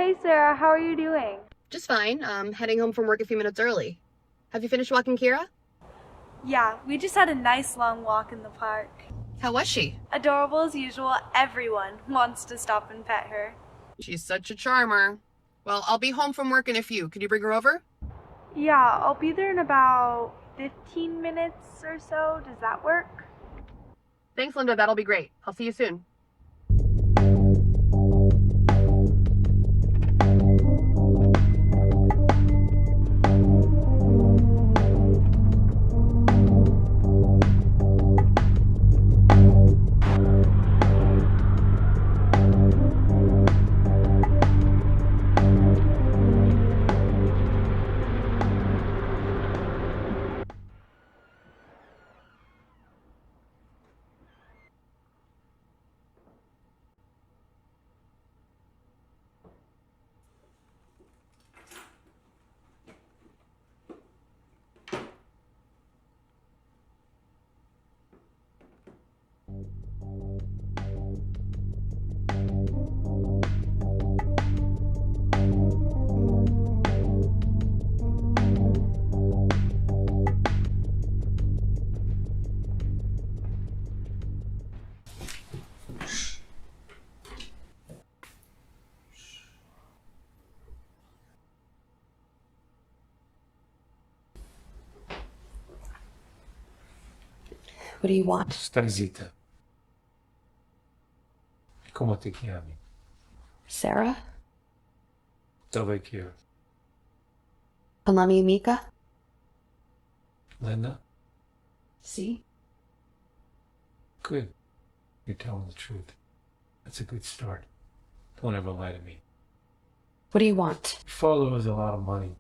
Hey Sarah, how are you doing? Just fine. Heading home from work a few minutes early. Have you finished walking Kira? Yeah, we just had a nice long walk in the park. How was she? Adorable as usual, everyone wants to stop and pet her. She's such a charmer. Well, I'll be home from work in a few. Could you bring her over? Yeah, I'll be there in about 15 minutes or so. Does that work? Thanks, Linda. That'll be great. I'll see you soon. What do you want? Stai zitta. Come ti chiami? Sarah? Dove Kira? Palami Mika? Linda? See? Good. You're telling the truth. That's a good start. Don't ever lie to me. What do you want? Your father owes a lot of money.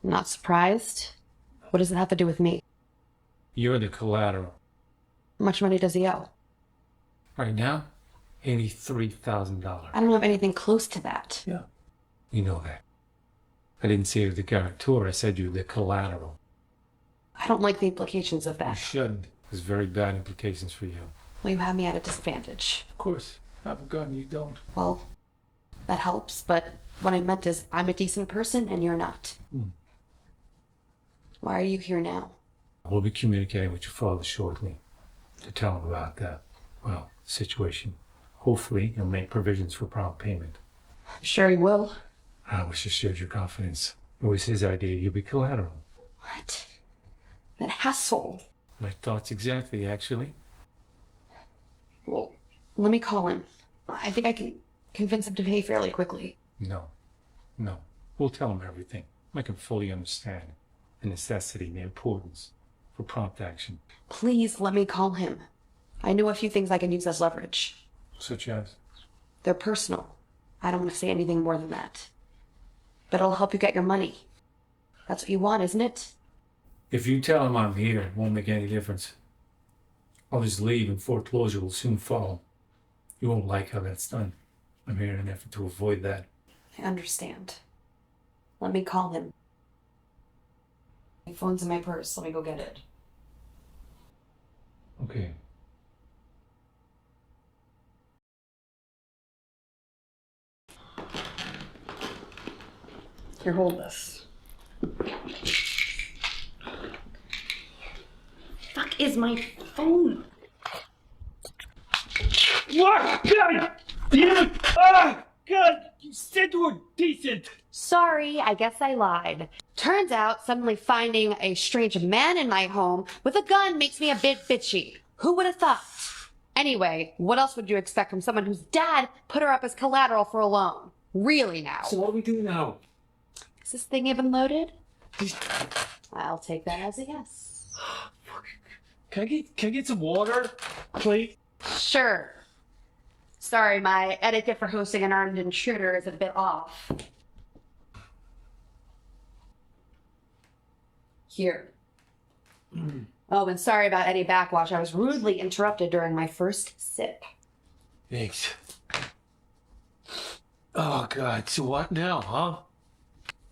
I'm not surprised. What does it have to do with me? You're the collateral. How much money does he owe? Right now, $83,000. I don't have anything close to that. Yeah. You know that. I didn't say you're the guarantor. I said you're the collateral. I don't like the implications of You that. shouldn't. There's very bad implications for you. Well, you have me at a disadvantage. Of course. Have a gun, you don't. Well, that helps, but what I meant is I'm a decent person and you're not. Why are you here now? We'll be communicating with your father shortly to tell him about that, well, situation. Hopefully, he'll make provisions for prompt payment. I'm sure he will. I wish I shared your confidence. It was his idea. You'll be collateral. What? That asshole. My thoughts exactly, actually. Well, let me call him. I think I can convince him to pay fairly quickly. No. No. We'll tell him everything. Make him fully understand the necessity and the importance for prompt action. Please let me call him. I know a few things I can use as leverage. Such as? They're personal. I don't want to say anything more than that. But it'll help you get your money. That's what you want, isn't it? If you tell him I'm here, it won't make any difference. I'll just leave and foreclosure will soon follow. You won't like how that's done. I'm here in an effort to avoid that. I understand. Let me call him. My phone's in my purse. Let me go get it. Okay. Here, hold this. Fuck is my phone? What? God! Damn it! Ah! God! You said you were decent! Sorry, I guess I lied. Turns out suddenly finding a strange man in my home with a gun makes me a bit bitchy. Who would have thought? Anyway, what else would you expect from someone whose dad put her up as collateral for a loan? Really now? So what do we do now? Is this thing even loaded? I'll take that as a yes. Can I get some water, please? Sure. Sorry, my etiquette for hosting an armed intruder is a bit off. Here. Oh, and sorry about any backwash. I was rudely interrupted during my first sip. Thanks. Oh, God. So what now, huh?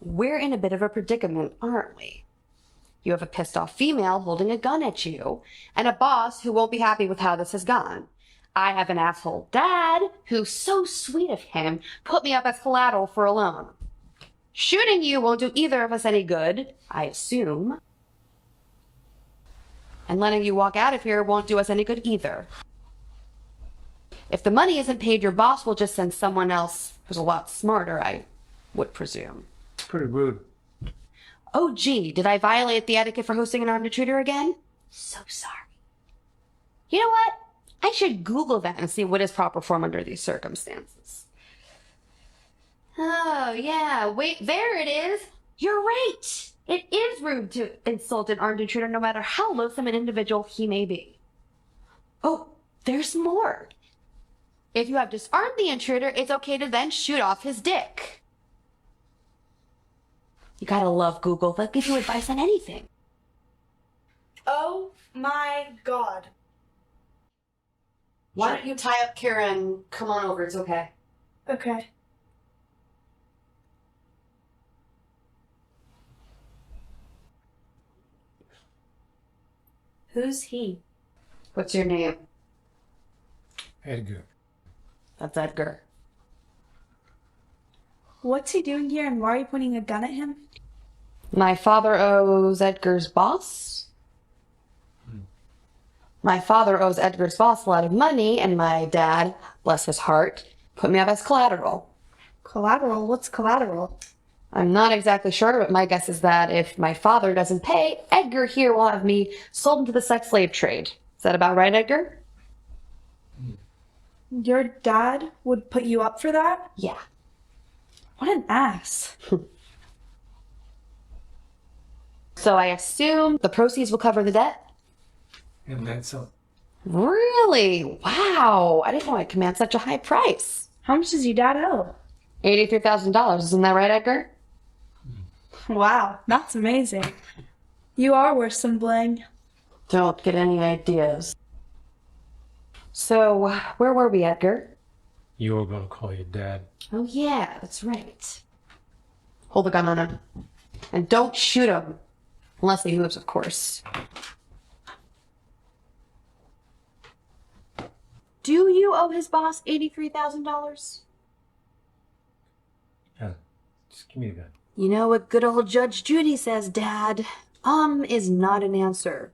We're in a bit of a predicament, aren't we? You have a pissed off female holding a gun at you, and a boss who won't be happy with how this has gone. I have an asshole dad who's so sweet of him put me up as collateral for a loan. Shooting you won't do either of us any good, I assume. And letting you walk out of here won't do us any good either. If the money isn't paid, your boss will just send someone else who's a lot smarter, I would presume. Pretty rude. Oh, gee, did I violate the etiquette for hosting an armed intruder again? So sorry. You know what? I should Google that and see what is proper form under these circumstances. Oh, yeah, wait, there it is. You're right. It is rude to insult an armed intruder no matter how loathsome an individual he may be. Oh, there's more. If you have disarmed the intruder, it's okay to then shoot off his dick. You gotta love Google. They'll give you advice on anything. Oh my god. Why don't you tie up Kira and come on over? It's okay. Okay. Who's he? What's your name? Edgar. That's Edgar. What's he doing here and why are you pointing a gun at him? My father owes Edgar's boss. My father owes Edgar's boss a lot of money, and my dad, bless his heart, put me up as collateral. Collateral? What's collateral? I'm not exactly sure, but my guess is that if my father doesn't pay, Edgar here will have me sold into the sex slave trade. Is that about right, Edgar? Your dad would put you up for that? Yeah. What an ass. So I assume the proceeds will cover the debt? And that's all. Really? Wow. I didn't know I'd command such a high price. How much does your dad owe? $83,000. Isn't that right, Edgar? Wow, that's amazing. You are worth some bling. Don't get any ideas. So, where were we, Edgar? You were gonna call your dad. Oh, yeah, that's right. Hold the gun on him. And don't shoot him. Unless he moves, of course. Do you owe his boss $83,000? Yeah. Just give me the gun. You know what good old Judge Judy says, Dad. Is not an answer.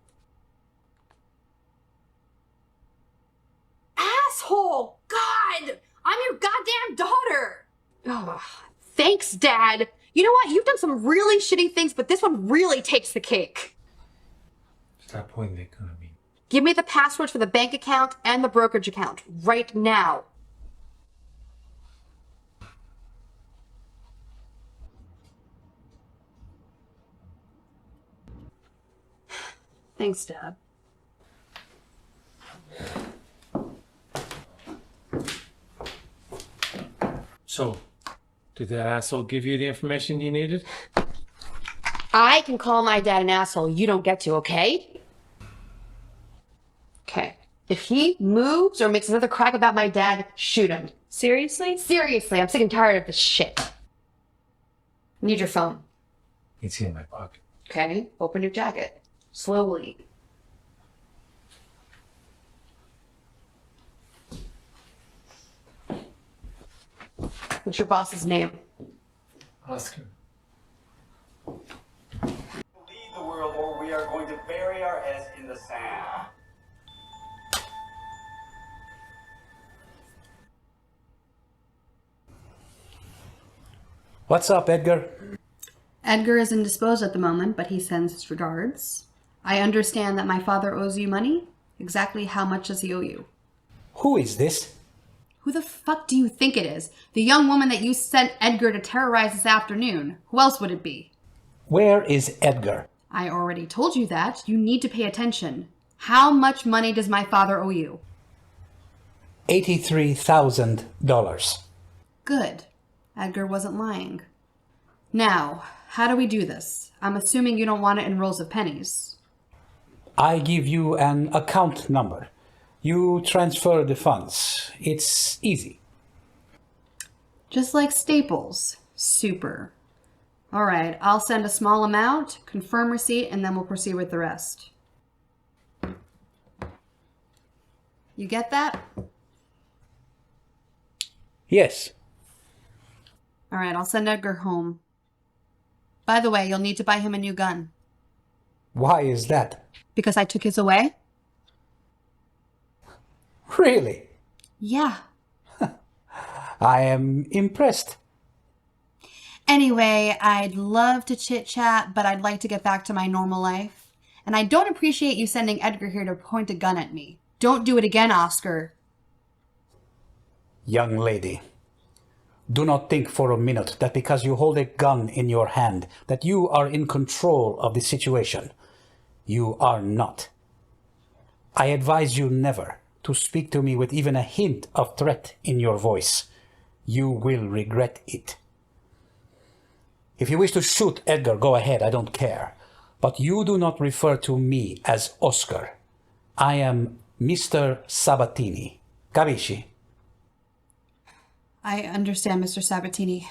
Asshole! God! I'm your goddamn daughter! Oh, thanks, Dad. You know what? You've done some really shitty things, but this one really takes the cake. Stop pointing that gun at me. Give me the passwords for the bank account and the brokerage account right now. Thanks, Dad. So, did that asshole give you the information you needed? I can call my dad an asshole. You don't get to, okay? Okay. If he moves or makes another crack about my dad, shoot him. Seriously? Seriously, I'm sick and tired of this shit. Need your phone. It's in my pocket. Okay, open your jacket. Slowly. What's your boss's name? Oscar. Leave the world or we are going to bury our heads in the sand. What's up, Edgar? Edgar is indisposed at the moment, but he sends his regards. I understand that my father owes you money. Exactly how much does he owe you? Who is this? Who the fuck do you think it is? The young woman that you sent Edgar to terrorize this afternoon. Who else would it be? Where is Edgar? I already told you that. You need to pay attention. How much money does my father owe you? $83,000. Good. Edgar wasn't lying. Now, how do we do this? I'm assuming you don't want it in rolls of pennies. I give you an account number. You transfer the funds. It's easy. Just like Staples. Super. All right, I'll send a small amount, confirm receipt, and then we'll proceed with the rest. You get that? Yes. All right, I'll send Edgar home. By the way, you'll need to buy him a new gun. Why is that? Because I took his away? Really? Yeah. I am impressed. Anyway, I'd love to chit-chat, but I'd like to get back to my normal life. And I don't appreciate you sending Edgar here to point a gun at me. Don't do it again, Oscar. Young lady, do not think for a minute that because you hold a gun in your hand that you are in control of the situation. You are not. I advise you never to speak to me with even a hint of threat in your voice. You will regret it. If you wish to shoot Edgar, go ahead, I don't care. But you do not refer to me as Oscar. I am Mr. Sabatini. Capisci? I understand, Mr. Sabatini.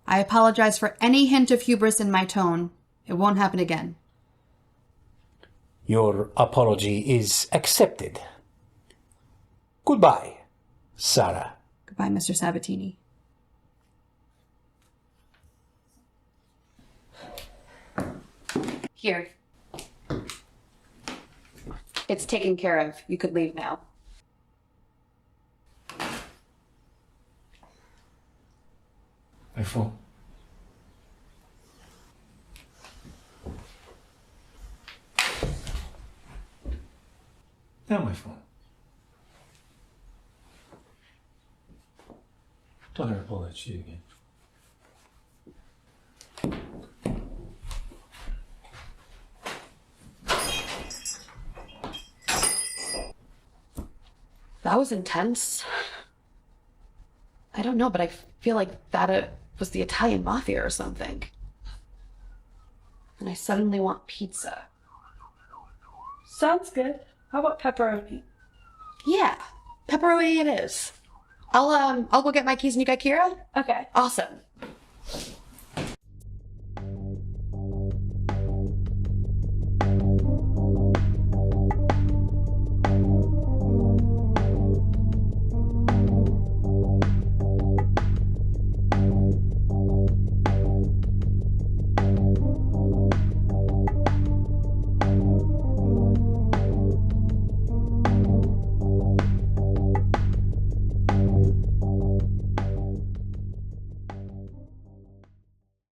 I apologize for any hint of hubris in my tone. It won't happen again. Your apology is accepted. Goodbye, Sarah. Goodbye, Mr. Sabatini. Here. It's taken care of. You could leave now. My phone. Now my phone. Don't ever pull that shit again. That was intense. I don't know, but I feel like that was the Italian mafia or something. And I suddenly want pizza. Sounds good. How about pepperoni? Yeah, pepperoni it is. I'll go get my keys and you got Kira? Okay. Awesome.